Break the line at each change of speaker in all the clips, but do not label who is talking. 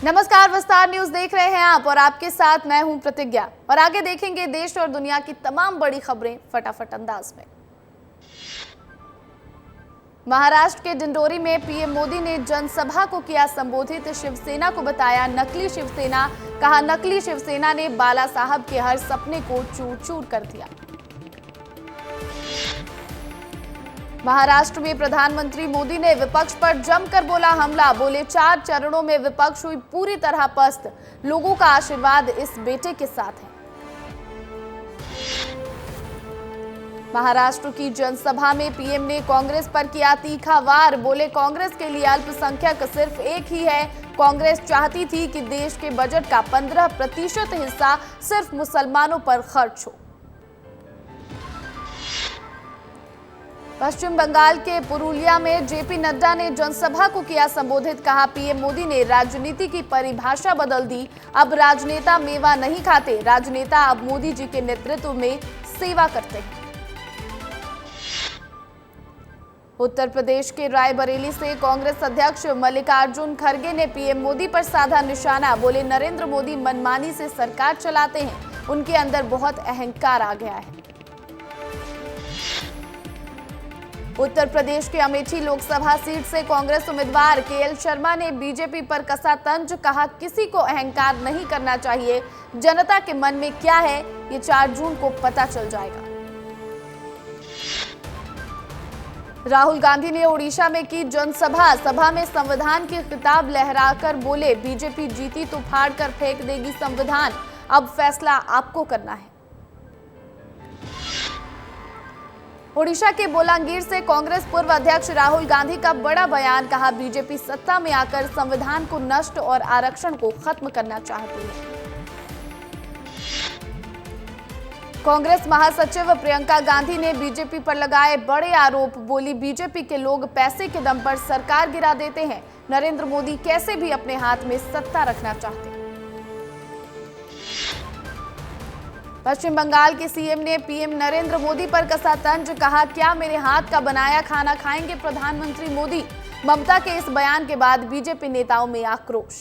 नमस्कार, विस्तार न्यूज देख रहे हैं आप और आपके साथ मैं हूं प्रतिज्ञा। और आगे देखेंगे देश और दुनिया की तमाम बड़ी खबरें फटाफट अंदाज में। महाराष्ट्र के डिंडोरी में पीएम मोदी ने जनसभा को किया संबोधित। शिवसेना को बताया नकली शिवसेना, कहा नकली शिवसेना ने बाला साहब के हर सपने को चूर चूर कर दिया। महाराष्ट्र में प्रधानमंत्री मोदी ने विपक्ष पर जमकर बोला हमला। बोले 4 चरणों में विपक्ष हुई पूरी तरह पस्त, लोगों का आशीर्वाद इस बेटे के साथ है। महाराष्ट्र की जनसभा में पीएम ने कांग्रेस पर किया तीखा वार। बोले कांग्रेस के लिए अल्पसंख्यक सिर्फ एक ही है। कांग्रेस चाहती थी कि देश के बजट का 15% हिस्सा सिर्फ मुसलमानों पर खर्च हो। पश्चिम बंगाल के पुरुलिया में जेपी नड्डा ने जनसभा को किया संबोधित। कहा पीएम मोदी ने राजनीति की परिभाषा बदल दी। अब राजनेता मेवा नहीं खाते, राजनेता अब मोदी जी के नेतृत्व में सेवा करते हैं। उत्तर प्रदेश के रायबरेली से कांग्रेस अध्यक्ष मल्लिकार्जुन खड़गे ने पीएम मोदी पर साधा निशाना। बोले नरेंद्र मोदी मनमानी से सरकार चलाते हैं, उनके अंदर बहुत अहंकार आ गया है। उत्तर प्रदेश के अमेठी लोकसभा सीट से कांग्रेस उम्मीदवार केएल शर्मा ने बीजेपी पर कसा तंज। कहा किसी को अहंकार नहीं करना चाहिए, जनता के मन में क्या है ये 4 जून को पता चल जाएगा। राहुल गांधी ने ओडिशा में की जनसभा। सभा में संविधान की खिताब लहराकर बोले बीजेपी जीती तो फाड़ कर फेंक देगी संविधान, अब फैसला आपको करना है। ओडिशा के बोलांगीर से कांग्रेस पूर्व अध्यक्ष राहुल गांधी का बड़ा बयान। कहा बीजेपी सत्ता में आकर संविधान को नष्ट और आरक्षण को खत्म करना चाहती है। कांग्रेस महासचिव प्रियंका गांधी ने बीजेपी पर लगाए बड़े आरोप। बोली बीजेपी के लोग पैसे के दम पर सरकार गिरा देते हैं, नरेंद्र मोदी कैसे भी अपने हाथ में सत्ता रखना चाहते हैं। पश्चिम बंगाल के सीएम ने पीएम नरेंद्र मोदी पर कसा तंज। कहा क्या मेरे हाथ का बनाया खाना खाएंगे प्रधानमंत्री मोदी। ममता के इस बयान के बाद बीजेपी नेताओं में आक्रोश।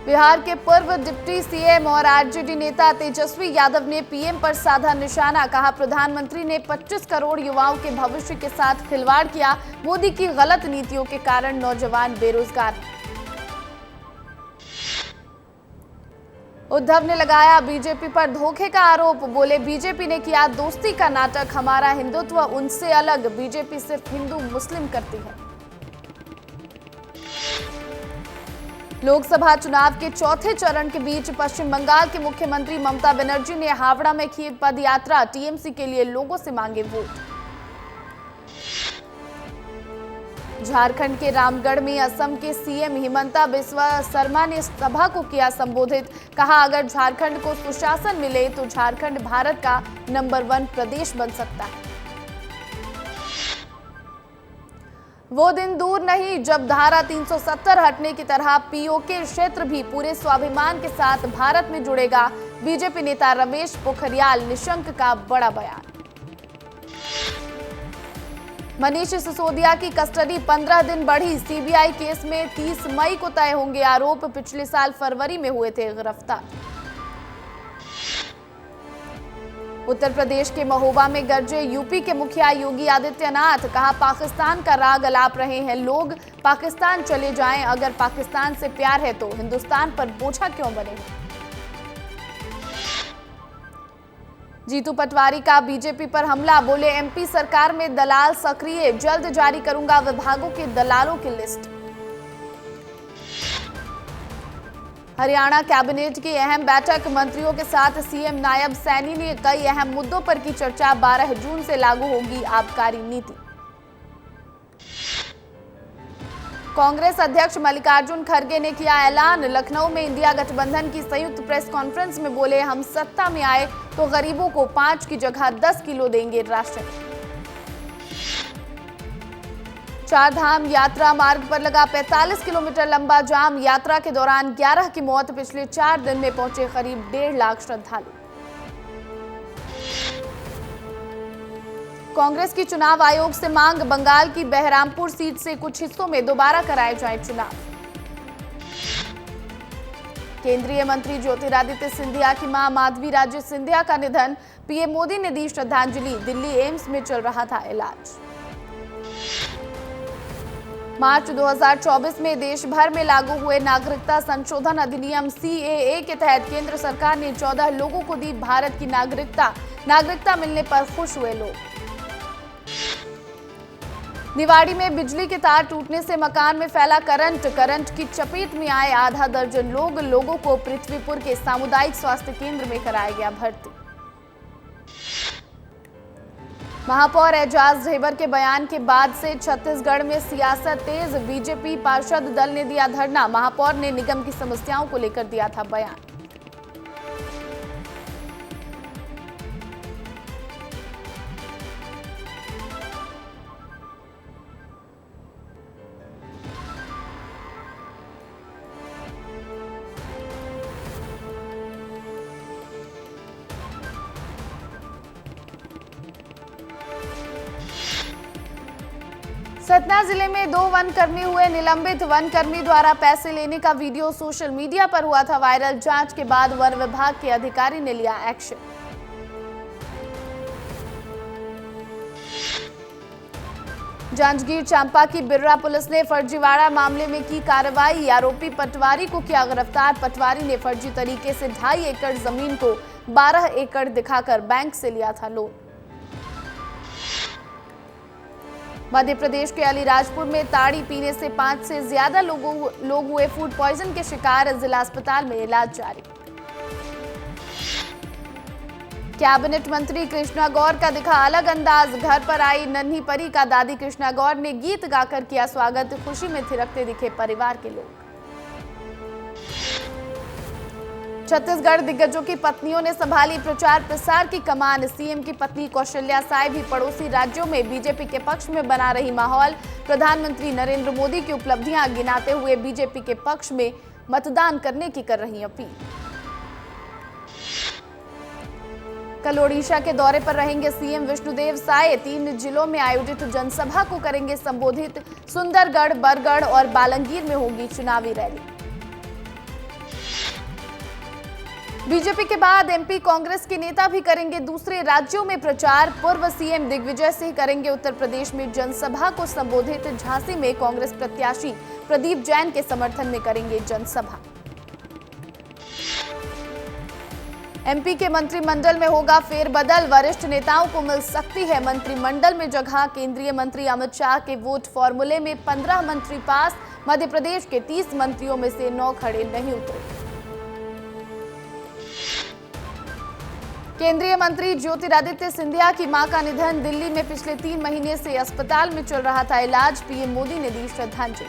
बिहार के पूर्व डिप्टी सीएम और आरजेडी नेता तेजस्वी यादव ने पीएम पर साधा निशाना। कहा प्रधानमंत्री ने 25 करोड़ युवाओं के भविष्य के साथ खिलवाड़ किया। मोदी की गलत नीतियों के कारण नौजवान बेरोजगार हैं। उद्धव ने लगाया बीजेपी पर धोखे का आरोप। बोले बीजेपी ने किया दोस्ती का नाटक, हमारा हिंदुत्व उनसे अलग, बीजेपी सिर्फ हिंदू मुस्लिम करती है। लोकसभा चुनाव के चौथे चरण के बीच पश्चिम बंगाल के मुख्यमंत्री ममता बनर्जी ने हावड़ा में की पदयात्रा। टीएमसी के लिए लोगों से मांगे वोट। झारखंड के रामगढ़ में असम के सीएम हिमंता बिस्वा शर्मा ने सभा को किया संबोधित। कहा अगर झारखंड को सुशासन मिले तो झारखंड भारत का नंबर 1 प्रदेश बन सकता है। वो दिन दूर नहीं जब धारा 370 हटने की तरह पीओके क्षेत्र भी पूरे स्वाभिमान के साथ भारत में जुड़ेगा। बीजेपी नेता रमेश पोखरियाल निशंक का बड़ा बयान। मनीष सिसोदिया की कस्टडी 15 दिन बढ़ी। सीबीआई केस में 30 मई को तय होंगे आरोप। पिछले साल फरवरी में हुए थे गिरफ्तार। उत्तर प्रदेश के महोबा में गरजे यूपी के मुखिया योगी आदित्यनाथ। कहा पाकिस्तान का राग अलाप रहे हैं लोग, पाकिस्तान चले जाएं, अगर पाकिस्तान से प्यार है तो हिंदुस्तान पर बोझा क्यों बने। जीतू पटवारी का बीजेपी पर हमला। बोले एमपी सरकार में दलाल सक्रिय, जल्द जारी करूंगा विभागों के दलालों की लिस्ट। हरियाणा कैबिनेट की अहम बैठक, मंत्रियों के साथ सीएम नायब सैनी ने कई अहम मुद्दों पर की चर्चा। 12 जून से लागू होगी आबकारी नीति। कांग्रेस अध्यक्ष मल्लिकार्जुन खड़गे ने किया ऐलान। लखनऊ में इंडिया गठबंधन की संयुक्त प्रेस कॉन्फ्रेंस में बोले हम सत्ता में आए तो गरीबों को 5 की जगह 10 किलो देंगे राशन। 4 धाम यात्रा मार्ग पर लगा 45 किलोमीटर लंबा जाम। यात्रा के दौरान 11 की मौत। पिछले 4 दिन में पहुंचे करीब 1.5 लाख श्रद्धालु। कांग्रेस की चुनाव आयोग से मांग, बंगाल की बहरामपुर सीट से कुछ हिस्सों में दोबारा कराए जाए चुनाव। केंद्रीय मंत्री ज्योतिरादित्य सिंधिया की मां माधवी राजे सिंधिया का निधन, पीएम मोदी ने दी श्रद्धांजलि, दिल्ली एम्स में चल रहा था इलाज। मार्च 2024 में देश भर में लागू हुए नागरिकता संशोधन अधिनियम सीएए के तहत केंद्र सरकार ने 14 लोगों को दी भारत की नागरिकता मिलने पर खुश हुए लोग। निवाड़ी में बिजली के तार टूटने से मकान में फैला करंट की चपेट में आए आधा दर्जन लोगों को पृथ्वीपुर के सामुदायिक स्वास्थ्य केंद्र में कराया गया भर्ती। महापौर एजाज ढेबर के बयान के बाद से छत्तीसगढ़ में सियासत तेज, बीजेपी पार्षद दल ने दिया धरना, महापौर ने निगम की समस्याओं को लेकर दिया था बयान। सतना जिले में 2 वनकर्मी हुए निलंबित, वनकर्मी द्वारा पैसे लेने का वीडियो सोशल मीडिया पर हुआ था वायरल, जांच के बाद वन विभाग के अधिकारी ने लिया एक्शन। जांजगीर चांपा की बिर्रा पुलिस ने फर्जीवाड़ा मामले में की कार्रवाई, आरोपी पटवारी को किया गिरफ्तार, पटवारी ने फर्जी तरीके से 2.5 एकड़ जमीन को 12 एकड़ दिखाकर बैंक से लिया था लोन। मध्य प्रदेश के अलीराजपुर में ताड़ी पीने से 5 से ज्यादा लोग हुए फूड पॉइजन के शिकार, जिला अस्पताल में इलाज जारी। कैबिनेट मंत्री कृष्णा गौर का दिखा अलग अंदाज, घर पर आई नन्ही परी का दादी कृष्णा गौर ने गीत गाकर किया स्वागत, खुशी में थिरकते दिखे परिवार के लोग। छत्तीसगढ़ दिग्गजों की पत्नियों ने संभाली प्रचार प्रसार की कमान, सीएम की पत्नी कौशल्या साय भी पड़ोसी राज्यों में बीजेपी के पक्ष में बना रही माहौल, प्रधानमंत्री नरेंद्र मोदी की उपलब्धियां गिनाते हुए बीजेपी के पक्ष में मतदान करने की कर रही अपील। कल ओडिशा के दौरे पर रहेंगे सीएम विष्णुदेव साय, 3 जिलों में आयोजित जनसभा को करेंगे संबोधित, सुंदरगढ़, बरगढ़ और बालंगीर में होगी चुनावी रैली। बीजेपी के बाद एमपी कांग्रेस के नेता भी करेंगे दूसरे राज्यों में प्रचार, पूर्व सीएम दिग्विजय सिंह करेंगे उत्तर प्रदेश में जनसभा को संबोधित, झांसी में कांग्रेस प्रत्याशी प्रदीप जैन के समर्थन में करेंगे जनसभा। एमपी के मंत्रिमंडल में होगा फेरबदल, वरिष्ठ नेताओं को मिल सकती है मंत्रिमंडल में जगह, केंद्रीय मंत्री अमित शाह के वोट फॉर्मूले में 15 मंत्री पास, मध्य प्रदेश के 30 मंत्रियों में से 9 खड़े नहीं उतरे। केंद्रीय मंत्री ज्योतिरादित्य सिंधिया की मां का निधन, दिल्ली में पिछले 3 महीने से अस्पताल में चल रहा था इलाज, पीएम मोदी ने दी श्रद्धांजलि।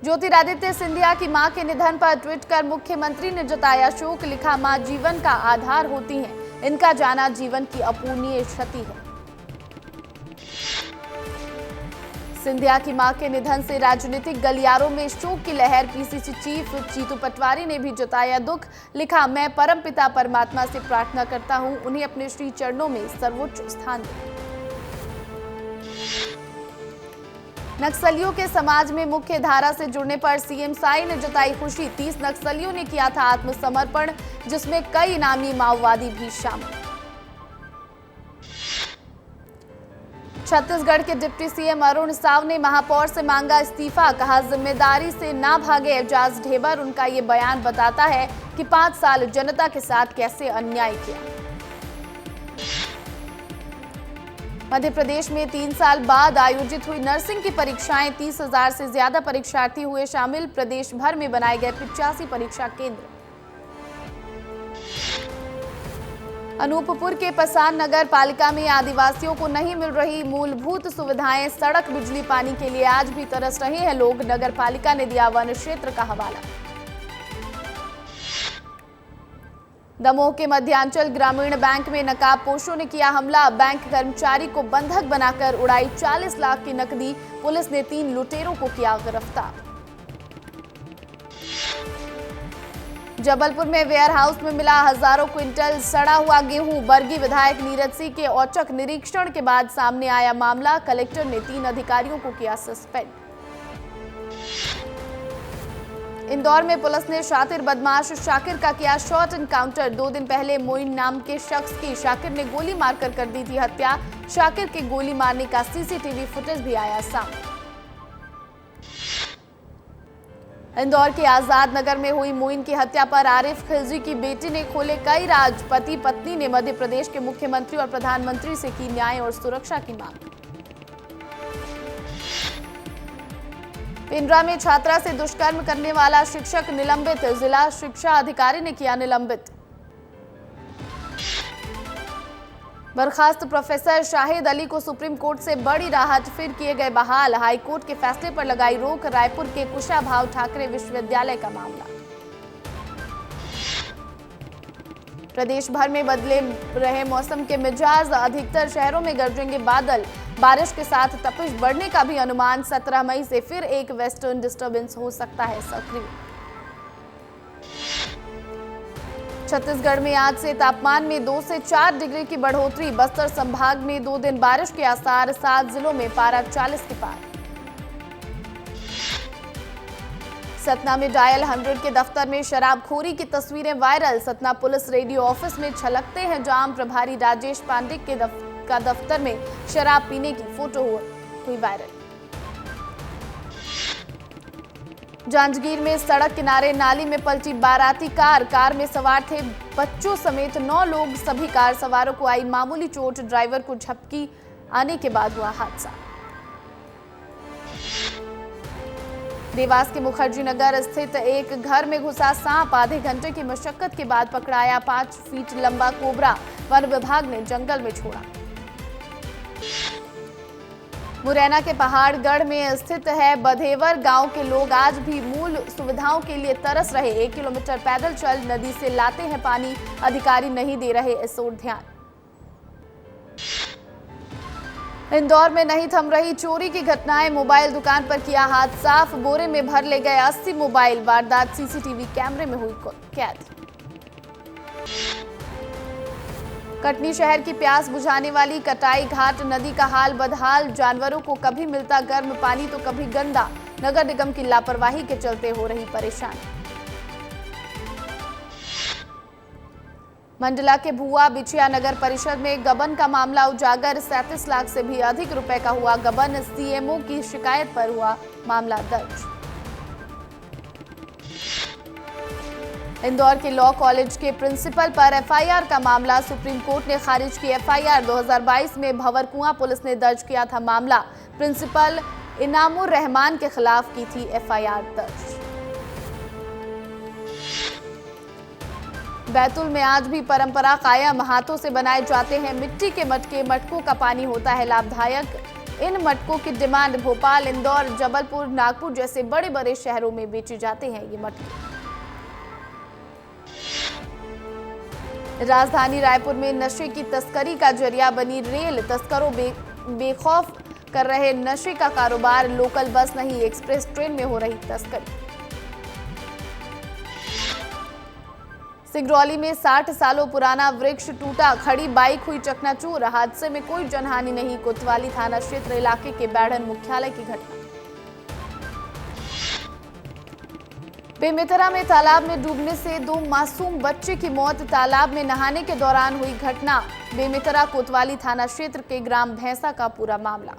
ज्योतिरादित्य सिंधिया की मां के निधन पर ट्वीट कर मुख्यमंत्री ने जताया शोक, लिखा मां जीवन का आधार होती हैं, इनका जाना जीवन की अपूर्णीय क्षति है। सिंधिया की मां के निधन से राजनीतिक गलियारों में शोक की लहर, पीसीसी चीफ जीतू पटवारी ने भी जताया दुख, लिखा मैं परमपिता परमात्मा से प्रार्थना करता हूं, उन्हें अपने श्री चरणों में सर्वोच्च स्थान दें। नक्सलियों के समाज में मुख्य धारा से जुड़ने पर सीएम साय ने जताई खुशी, 30 नक्सलियों ने किया था आत्मसमर्पण, जिसमें कई इनामी माओवादी भी शामिल। छत्तीसगढ़ के डिप्टी सीएम अरुण साव ने महापौर से मांगा इस्तीफा, कहा जिम्मेदारी से ना भागे एजाज ढेबर, उनका ये बयान बताता है कि 5 साल जनता के साथ कैसे अन्याय किया। मध्य प्रदेश में 3 साल बाद आयोजित हुई नर्सिंग की परीक्षाएं, 30,000 से ज्यादा परीक्षार्थी हुए शामिल, प्रदेश भर में बनाए गए 85 परीक्षा केंद्र। अनूपपुर के पसान नगर पालिका में आदिवासियों को नहीं मिल रही मूलभूत सुविधाएं, सड़क, बिजली, पानी के लिए आज भी तरस रहे हैं लोग, नगर पालिका ने दिया वन क्षेत्र का हवाला। दमोह के मध्यांचल ग्रामीण बैंक में नकाबपोशों ने किया हमला, बैंक कर्मचारी को बंधक बनाकर उड़ाई 40 लाख की नकदी, पुलिस ने 3 लुटेरों को किया गिरफ्तार। जबलपुर में वेयर हाउस में मिला हजारों क्विंटल सड़ा हुआ गेहूं। बरगी विधायक नीरज सिंह के औचक निरीक्षण के बाद सामने आया मामला। कलेक्टर ने 3 अधिकारियों को किया सस्पेंड। इंदौर में पुलिस ने शातिर बदमाश शाकिर का किया शॉट एनकाउंटर। 2 दिन पहले मोइन नाम के शख्स की शाकिर ने गोली मारकर कर दी थी हत्या। शाकिर के गोली मारने का सीसीटीवी फुटेज भी आया सामने। इंदौर के आजाद नगर में हुई मोइन की हत्या पर आरिफ खिलजी की बेटी ने खोले कई राज। पति पत्नी ने मध्य प्रदेश के मुख्यमंत्री और प्रधानमंत्री से की न्याय और सुरक्षा की मांग। पिंडरा में छात्रा से दुष्कर्म करने वाला शिक्षक निलंबित। जिला शिक्षा अधिकारी ने किया निलंबित। बर्खास्त प्रोफेसर शाहिद अली को सुप्रीम कोर्ट से बड़ी राहत, फिर किए गए बहाल। हाई कोर्ट के फैसले पर लगाई रोक। रायपुर के कुशाभाऊ ठाकरे विश्वविद्यालय का मामला। प्रदेश भर में बदले रहे मौसम के मिजाज। अधिकतर शहरों में गरजेंगे बादल। बारिश के साथ तपिश बढ़ने का भी अनुमान। 17 मई से फिर एक वेस्टर्न डिस्टर्बेंस हो सकता है सक्रिय। छत्तीसगढ़ में आज से तापमान में 2 से 4 डिग्री की बढ़ोतरी। बस्तर संभाग में 2 दिन बारिश के आसार। 7 जिलों में पारा 40 के पार। सतना में डायल 100 के दफ्तर में शराबखोरी की तस्वीरें viral. Satna police radio office में छलकते हैं जाम। प्रभारी राजेश पांडे का दफ्तर में शराब पीने की फोटो हुई वायरल। जांजगीर में सड़क किनारे नाली में पलटी बाराती कार। कार में सवार थे बच्चों समेत 9 लोग। सभी कार सवारों को आई मामूली चोट। ड्राइवर को झपकी आने के बाद हुआ हादसा। देवास के मुखर्जी नगर स्थित एक घर में घुसा सांप। आधे घंटे की मशक्कत के बाद पकड़ाया 5 फीट लंबा कोबरा। वन विभाग ने जंगल में छोड़ा। मुरैना के पहाड़गढ़ में स्थित है बधेवर गांव के लोग आज भी मूल सुविधाओं के लिए तरस रहे। 1 किलोमीटर पैदल चल नदी से लाते हैं पानी। अधिकारी नहीं दे रहे इस ओर ध्यान। इंदौर में नहीं थम रही चोरी की घटनाएं। मोबाइल दुकान पर किया हाथ साफ। बोरे में भर ले गए 80 मोबाइल। वारदात सीसीटीवी कैमरे में हुई कैद। कटनी शहर की प्यास बुझाने वाली कटाई घाट नदी का हाल बदहाल। जानवरों को कभी मिलता गर्म पानी तो कभी गंदा। नगर निगम की लापरवाही के चलते हो रही परेशानी। मंडला के भुआ बिछिया नगर परिषद में गबन का मामला उजागर। 37 लाख से भी अधिक रुपए का हुआ गबन। सीएमओ की शिकायत पर हुआ मामला दर्ज। इंदौर के लॉ कॉलेज के प्रिंसिपल पर एफआईआर का मामला। सुप्रीम कोर्ट ने खारिज की एफआईआर। 2022 में भंवरकुआं पुलिस ने दर्ज किया था मामला। प्रिंसिपल इनामुर रहमान के खिलाफ की थी एफआईआर दर्ज। बैतूल में आज भी परंपरा कायम। हाथों से बनाए जाते हैं मिट्टी के मटके। मटकों का पानी होता है लाभदायक। इन मटकों की डिमांड भोपाल, इंदौर, जबलपुर, नागपुर जैसे बड़े बड़े शहरों में बेचे जाते हैं ये मटके। राजधानी रायपुर में नशे की तस्करी का जरिया बनी रेल। तस्करों बेखौफ कर रहे नशे का कारोबार। लोकल बस नहीं एक्सप्रेस ट्रेन में हो रही तस्करी। सिंगरौली में 60 सालों पुराना वृक्ष टूटा। खड़ी बाइक हुई चकनाचूर। हादसे में कोई जनहानि नहीं। कोतवाली थाना क्षेत्र इलाके के बैढ़न मुख्यालय की घटना। बेमेतरा में तालाब में डूबने से 2 मासूम बच्चे की मौत। तालाब में नहाने के दौरान हुई घटना। बेमेतरा कोतवाली थाना क्षेत्र के ग्राम भैंसा का पूरा मामला।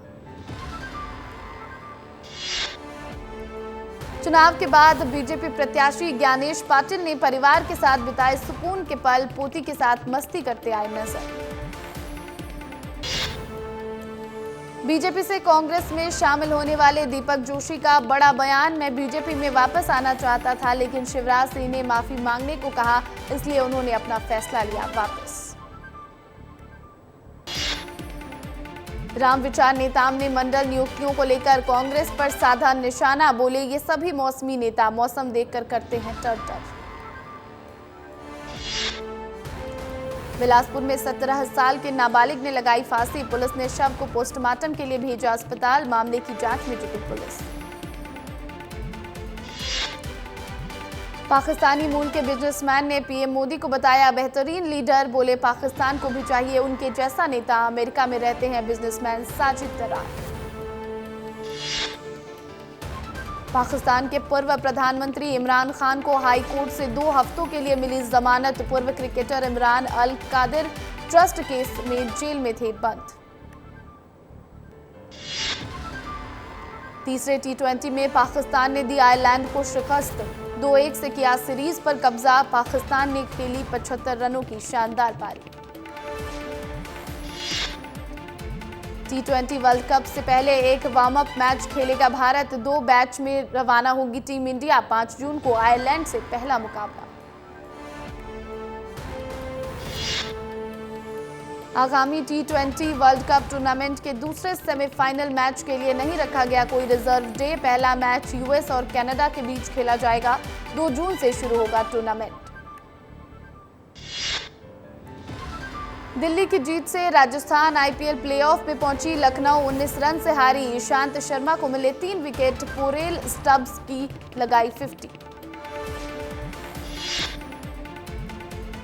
चुनाव के बाद बीजेपी प्रत्याशी ज्ञानेश पाटिल ने परिवार के साथ बिताए सुकून के पल। पोती के साथ मस्ती करते आए नजर। बीजेपी से कांग्रेस में शामिल होने वाले दीपक जोशी का बड़ा बयान। मैं बीजेपी में वापस आना चाहता था लेकिन शिवराज सिंह ने माफी मांगने को कहा, इसलिए उन्होंने अपना फैसला लिया वापस। राम विचार नेताम ने मंडल नियुक्तियों को लेकर कांग्रेस पर साधा निशाना। बोले ये सभी मौसमी नेता मौसम देखकर करते हैं टर। बिलासपुर में 17 साल के नाबालिग ने लगाई फांसी। पुलिस ने शव को पोस्टमार्टम के लिए भेजा अस्पताल। मामले की जांच में जुटी पुलिस। पाकिस्तानी मूल के बिजनेसमैन ने पीएम मोदी को बताया बेहतरीन लीडर। बोले पाकिस्तान को भी चाहिए उनके जैसा नेता। अमेरिका में रहते हैं बिजनेसमैन साजिद तरार। पाकिस्तान के पूर्व प्रधानमंत्री इमरान खान को हाई कोर्ट से 2 हफ्तों के लिए मिली जमानत। पूर्व क्रिकेटर इमरान अल कादिर ट्रस्ट केस में जेल में थे बंद। तीसरे T20 में पाकिस्तान ने दी आयरलैंड को शिकस्त। 2-1 से किया सीरीज पर कब्जा। पाकिस्तान ने खेली 75 रनों की शानदार पारी। T20 वर्ल्ड कप से पहले एक वार्म अप मैच खेलेगा भारत। 2 बैच में रवाना होगी टीम इंडिया। 5 जून को आयरलैंड से पहला मुकाबला। आगामी T20 वर्ल्ड कप टूर्नामेंट के दूसरे सेमीफाइनल मैच के लिए नहीं रखा गया कोई रिजर्व डे। पहला मैच यूएस और कनाडा के बीच खेला जाएगा। 2 जून से शुरू होगा टूर्नामेंट। दिल्ली की जीत से राजस्थान आईपीएल प्लेऑफ में पहुंची। लखनऊ 19 रन से हारी। ईशांत शर्मा को मिले 3 विकेट। पोरेल स्टब्स की लगाई 50।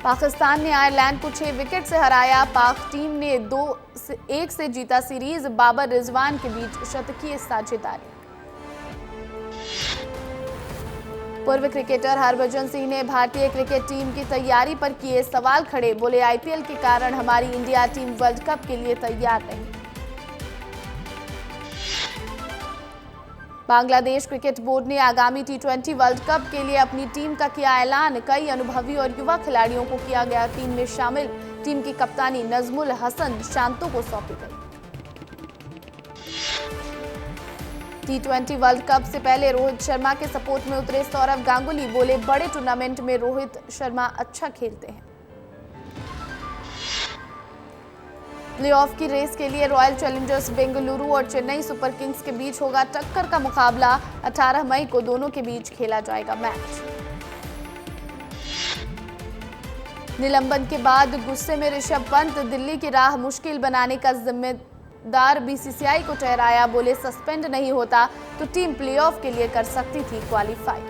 पाकिस्तान ने आयरलैंड को 6 विकेट से हराया। पाक टीम ने 2-1 से जीता सीरीज। बाबर रिजवान के बीच शतकीय साझेदारी। पूर्व क्रिकेटर हरभजन सिंह ने भारतीय क्रिकेट टीम की तैयारी पर किए सवाल खड़े। बोले आईपीएल के कारण हमारी इंडिया टीम वर्ल्ड कप के लिए तैयार नहीं। बांग्लादेश क्रिकेट बोर्ड ने आगामी T20 वर्ल्ड कप के लिए अपनी टीम का किया ऐलान। कई अनुभवी और युवा खिलाड़ियों को किया गया टीम में शामिल। टीम की कप्तानी नजमुल हसन शांतो को सौंपी गई। T20 वर्ल्ड कप से पहले रोहित शर्मा के सपोर्ट में उतरे सौरव गांगुली। बोले बड़े टूर्नामेंट में रोहित शर्मा अच्छा खेलते हैं। प्लेऑफ की रेस के लिए रॉयल चैलेंजर्स बेंगलुरु और चेन्नई सुपर किंग्स के बीच होगा टक्कर का मुकाबला। 18 मई को दोनों के बीच खेला जाएगा मैच। निलंबन के बाद गुस्से में ऋषभ पंत। दिल्ली की राह मुश्किल बनाने का जिम्मेदार बीसीसीआई को ठहराया। बोले सस्पेंड नहीं होता तो टीम प्लेऑफ के लिए कर सकती थी क्वालिफाई।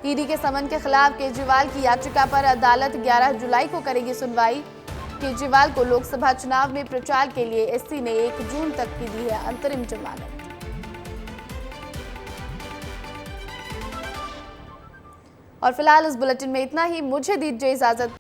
ईडी के समन के खिलाफ केजरीवाल की याचिका पर अदालत 11 जुलाई को करेगी सुनवाई। केजरीवाल को लोकसभा चुनाव में प्रचार के लिए एससी ने 1 जून तक की दी है अंतरिम जमानत। और फिलहाल इस बुलेटिन में इतना ही। मुझे दीजिए इजाजत।